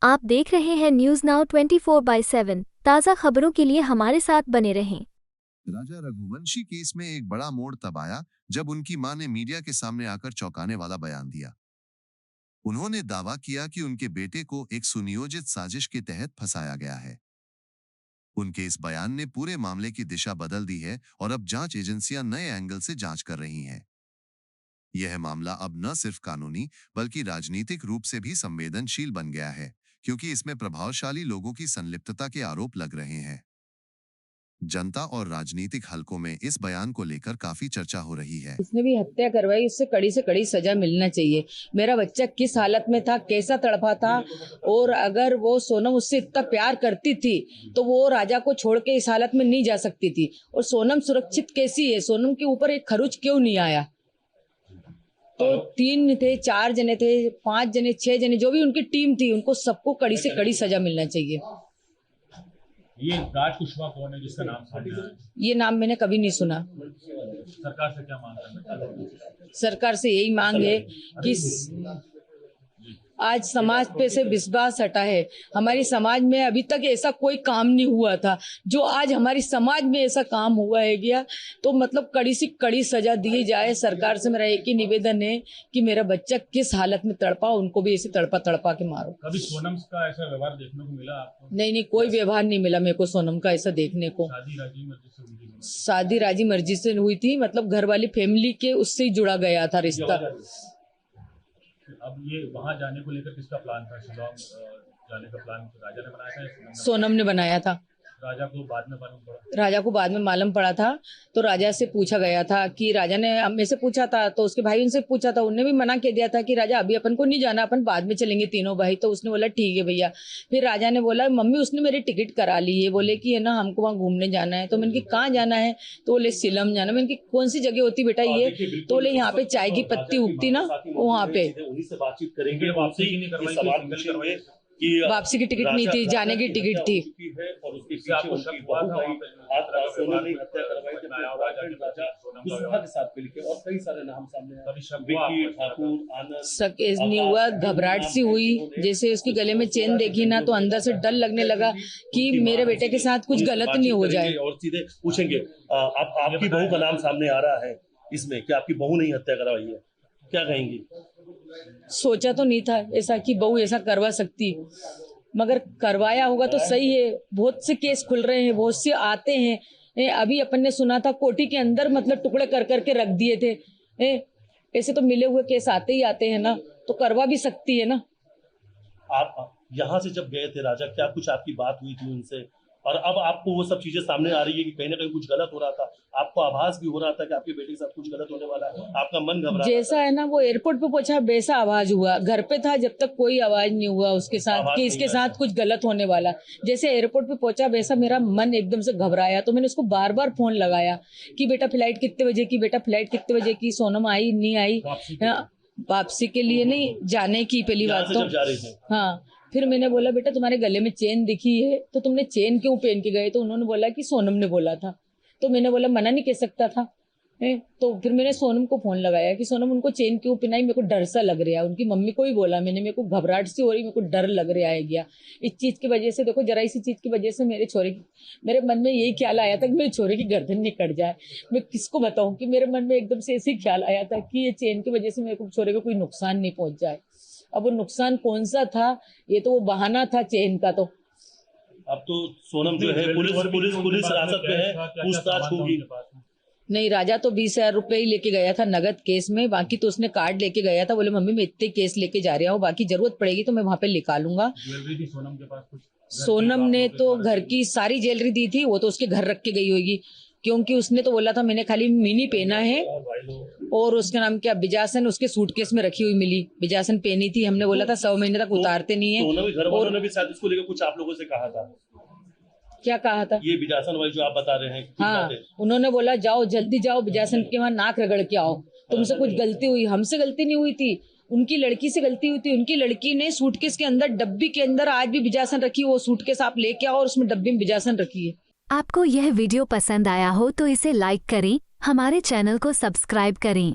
आप देख रहे हैं न्यूज नाउ 24/7 ताज़ा खबरों के लिए हमारे साथ बने रहें। राजा रघुवंशी केस में एक बड़ा मोड़ तब आया जब उनकी मां ने मीडिया के सामने आकर चौंकाने वाला बयान दिया। उन्होंने दावा किया कि उनके बेटे को एक सुनियोजित साजिश के तहत फंसाया गया है। उनके इस बयान ने पूरे मामले की दिशा बदल दी है और अब जांच एजेंसियां नए एंगल से जांच कर रही हैं। यह मामला अब न सिर्फ कानूनी बल्कि राजनीतिक रूप से भी संवेदनशील बन गया है, क्योंकि इसमें प्रभावशाली लोगों की संलिप्तता के आरोप लग रहे हैं। जनता और राजनीतिक हलकों में इस बयान को लेकर काफी चर्चा हो रही है। इसने भी हत्या करवाई, उससे कड़ी से कड़ी सजा मिलना चाहिए। मेरा बच्चा किस हालत में था, कैसा तड़पा था, और अगर वो सोनम उससे इतना प्यार करती थी तो वो राजा को छोड़ के इस हालत में नहीं जा सकती थी। और सोनम सुरक्षित कैसी है, सोनम के ऊपर एक खरोच क्यों नहीं आया? तो 3 थे, 4 जने थे, 5 जने, 6 जने, जो भी उनकी टीम थी, उनको सबको कड़ी से कड़ी सजा मिलना चाहिए। ये राज कुशवाहा कौन है जिसका नाम सामने आया है? ये नाम मैंने कभी नहीं सुना। सरकार से क्या मांग करना है? सरकार से यही मांग है कि आज समाज पे से विश्वास हटा है। हमारी समाज में अभी तक ऐसा कोई काम नहीं हुआ था, जो आज हमारी समाज में ऐसा काम हुआ है गया, तो मतलब कड़ी से कड़ी सजा दी जाए। सरकार से मेरा एक ही निवेदन है कि मेरा बच्चा किस हालत में तड़पा, उनको भी ऐसे तड़पा तड़पा के मारो। कभी सोनम का ऐसा व्यवहार देखने को मिला आपको? नहीं, कोई व्यवहार नहीं मिला मेरे को सोनम का ऐसा देखने को। शादी राजी मर्जी से हुई थी? शादी राजी मर्जी से हुई थी, मतलब घर वाली फैमिली के उससे ही जुड़ा गया था रिश्ता। अब ये वहां जाने को लेकर किसका प्लान था? शिलोंग जाने का प्लान राजा ने बनाया था या सोनम ने बनाया था? राजा को बाद में मालूम पड़ा? राजा को बाद में मालूम पड़ा था। तो राजा से पूछा गया था कि राजा ने मेरे से पूछा था, तो उसके भाई उनसे पूछा था, उनने भी मना कर दिया था कि राजा अभी अपन को नहीं जाना, अपन बाद में चलेंगे तीनों भाई। तो उसने बोला ठीक है भैया। फिर राजा ने बोला मम्मी उसने मेरी टिकट करा ली है, बोले कि है ना हमको वहाँ घूमने जाना है। तो मैंने कि कहाँ जाना है? तो बोले शिलम जाना। मैंने कि कौन सी जगह होती बेटा ये? तो बोले यहाँ पे चाय की पत्ती उगती ना, वहाँ पे। उन्हीं से बातचीत करेंगे, वापसी वापसी की टिकट नहीं थी, जाने की टिकट थी। और उसके पीछे उनकी बहू भाई सोनम ने हत्या करवाई थी राजा कुशवाहा के साथ मिलकर, और कई सारे नाम सामने आए, विक्की ठाकुर, आनंद। शक नहीं हुआ, घबराहट सी हुई। जैसे उसके गले में चेन देखी ना, तो अंदर से डर लगने लगा कि मेरे बेटे के साथ कुछ गलत नहीं हो जाए। और सीधे पूछेंगे, आपकी बहू का नाम सामने आ रहा है इसमें, क्या आपकी बहू ने हत्या करवाई है? क्या कहेंगी? सोचा तो नहीं था ऐसा कि बहू ऐसा करवा सकती, मगर करवाया होगा तो सही है। बहुत से केस खुल रहे हैं, बहुत से आते हैं। अभी अपन ने सुना था कोठी के अंदर मतलब टुकड़े कर करके रख दिए थे। ऐसे तो मिले हुए केस आते ही आते हैं ना, तो करवा भी सकती है ना। आप यहाँ से जब गए थे राजा, क्या कुछ आपकी बात हुई थी उनसे? और अब आपको वो सब चीजें सामने आ रही है कि कहीं ना कहीं कुछ गलत हो रहा था, आपको आभास भी हो रहा था कि आपके बेटे के साथ कुछ गलत होने वाला है, आपका मन घबरा जैसा है ना, वो एयरपोर्ट पे पहुंचा वैसा आवाज हुआ। घर पे था जब तक कोई आवाज नहीं हुआ उसके साथ कि इसके साथ कुछ गलत होने वाला। जैसे एयरपोर्ट पे पहुंचा वैसा मेरा मन एकदम से घबराया। तो मैंने उसको बार बार फोन लगाया कि बेटा फ्लाइट कितने बजे की, बेटा फ्लाइट कितने बजे की। सोनम आई नहीं आई? वापसी के लिए नहीं, जाने की पहली बात तो। हाँ, फिर मैंने बोला बेटा तुम्हारे गले में चेन दिखी है, तो तुमने चेन क्यों पहन के गए? तो उन्होंने बोला कि सोनम ने बोला था। तो मैंने बोला मना नहीं कह सकता था। तो फिर मैंने सोनम को फोन लगाया कि सोनम उनको चेन क्यों पहनाई, मेरे को डर सा लग रहा है। उनकी मम्मी को ही बोला मैंने, मेरे को घबराहट सी हो रही, मेरे को डर लग रहा है गया इस चीज की वजह से। देखो जरा इसी चीज की वजह से मेरे मन में यही ख्याल आया था कि मेरे छोरे की गर्दन नहीं कट जाए। मैं किसको बताऊं कि मेरे मन में एकदम से ऐसे ख्याल आया था कि ये चेन की वजह से मेरे को छोरे को कोई नुकसान नहीं पहुंच जाए। अब वो नुकसान कौन सा था? ये तो वो बहाना था चेन का। तो अब तो सोनम जो है पुलिस हिरासत में है, पूछताछ होगी। नहीं, राजा तो 20,000 रुपए ही लेके गया था नगद केस में, बाकी तो उसने कार्ड लेके गया था। बोले मम्मी मैं इतने केस लेके जा रहा हूँ, बाकी जरूरत पड़ेगी तो मैं वहां पे निकालूंगा। सोनम के पास कुछ? सोनम ने तो घर की सारी ज्वेलरी दी थी, वो तो उसके घर रख के गई होगी, क्योंकि उसने तो बोला था मैंने खाली मिनी पहना है। और उसका नाम क्या, बिजासन, उसके सूटकेस में रखी हुई मिली। बिजासन पहनी थी, हमने बोला था 100 महीने तक उतारते नहीं है। और भी शायद इसको लेकर कुछ आप लोगों से कहा था? क्या कहा था? ये बिजासन वाली जो आप बता रहे हैं। हाँ, उन्होंने बोला जाओ जल्दी जाओ बिजासन के वहां नाक रगड़ के आओ, तुमसे कुछ गलती हुई। हमसे गलती नहीं हुई थी, उनकी लड़की से गलती हुई थी। उनकी लड़की ने सूटकेस के अंदर, डब्बी के अंदर आज भी बिजासन रखी, वो सूटकेस आप लेके आओ और उसमें डब्बी में बिजासन रखी है। आपको यह वीडियो पसंद आया हो तो इसे लाइक करें, हमारे चैनल को सब्सक्राइब करें।